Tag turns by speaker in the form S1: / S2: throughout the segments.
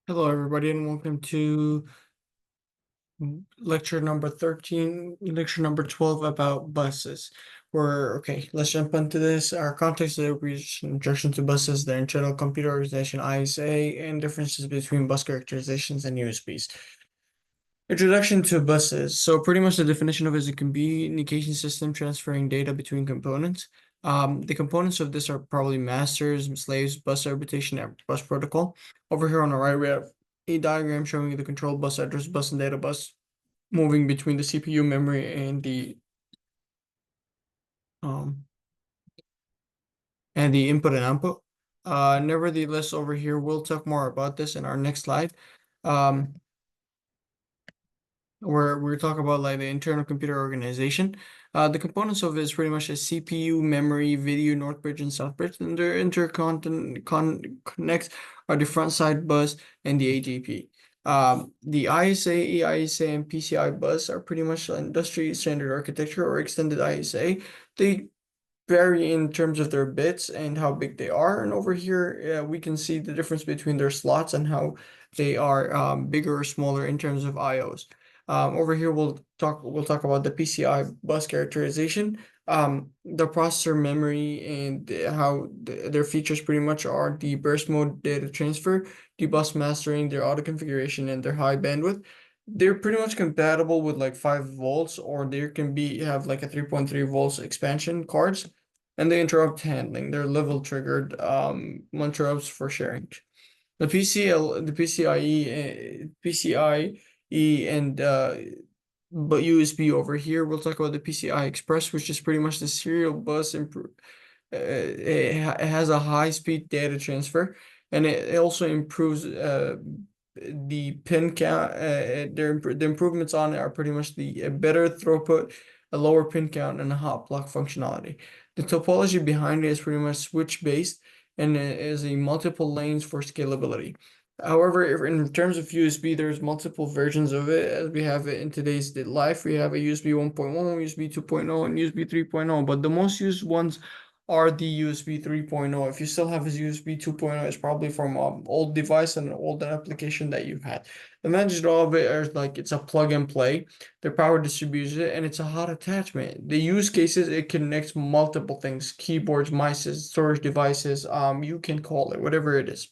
S1: Hello, everybody, and welcome to lecture number 13, lecture number 12 about buses. Okay, let's jump into this. Our context is introduction to buses, their internal computer organization, ISA, and differences between bus characterizations and USBs. Introduction to buses. So pretty much the definition of it is a communication system transferring data between components. The components of this are probably masters, slaves, bus arbitration, and bus protocol. Over here on the right, we have a diagram showing the control bus, address bus, and data bus moving between the CPU memory um and the input and output. Nevertheless, over here, we'll talk more about this in our next slide. Um, where we're talking about like the internal computer organization. The components of it is pretty much a CPU, memory, video, north bridge, and south bridge, and their connects are the front side bus and the AGP. The ISA, EISA, and PCI bus are pretty much industry standard architecture or extended ISA. They vary in terms of their bits and how big they are. And over here, we can see the difference between their slots and how they are bigger or smaller in terms of IOs. Over here, we'll talk about the PCI bus characterization, the processor memory, and how their features pretty much are the burst mode data transfer, the bus mastering, their auto configuration, and their high bandwidth. They're pretty much compatible with like 5 volts, or there can be have like a 3.3 volts expansion cards, and the interrupt handling. They're level triggered interrupts for sharing. The PCL, the PCIe, and but USB over here. We'll talk about the PCI Express, which is pretty much the serial bus. It has a high speed data transfer, and it also improves the pin count. The improvements on it are pretty much a better throughput, a lower pin count, and a hot block functionality. The topology behind it is pretty much switch based, and it is a multiple lanes for scalability. However, in terms of USB, there's multiple versions of it as we have it in today's life. We have a USB 1.1, USB 2.0, and USB 3.0, but the most used ones are the USB 3.0. If you still have a USB 2.0, it's probably from an old device and an old application that you've had. Imagine all of it as like it's a plug and play. The power distribution, and it's a hot attachment. The use cases, it connects multiple things: keyboards, mice, storage devices. You can call it whatever it is.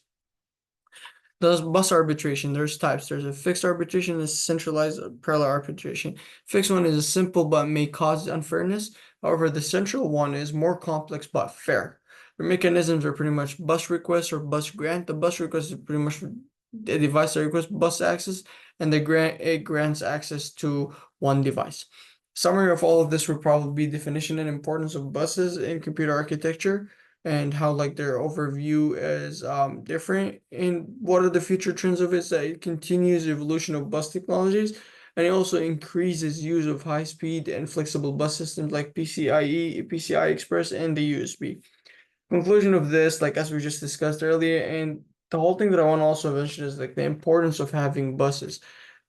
S1: There's bus arbitration. There's types. There's a fixed arbitration and a centralized parallel arbitration. Fixed one is simple but may cause unfairness. However, the central one is more complex but fair. The mechanisms are pretty much bus request or bus grant. The bus request is pretty much a device that requests bus access, and it grants access to one device. Summary of all of this would probably be definition and importance of buses in computer architecture, and how like their overview is different, and what are the future trends of it, is that it continues evolution of bus technologies, and it also increases use of high speed and flexible bus systems like PCIe, PCI Express, and the USB. Conclusion of this, like as we just discussed earlier, and the whole thing that I want to also mention is like the importance of having buses.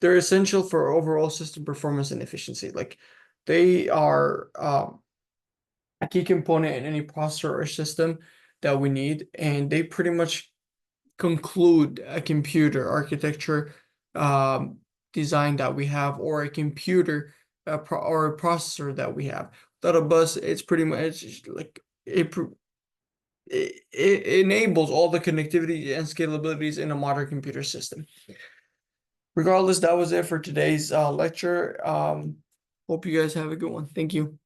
S1: They're essential for overall system performance and efficiency. Like they are a key component in any processor or system that we need, and they pretty much conclude a computer architecture design that we have, or a computer or a processor that we have. Without a bus, it's pretty much like it enables all the connectivity and scalabilities in a modern computer system. Regardless, that was it for today's lecture. Hope you guys have a good one. Thank you.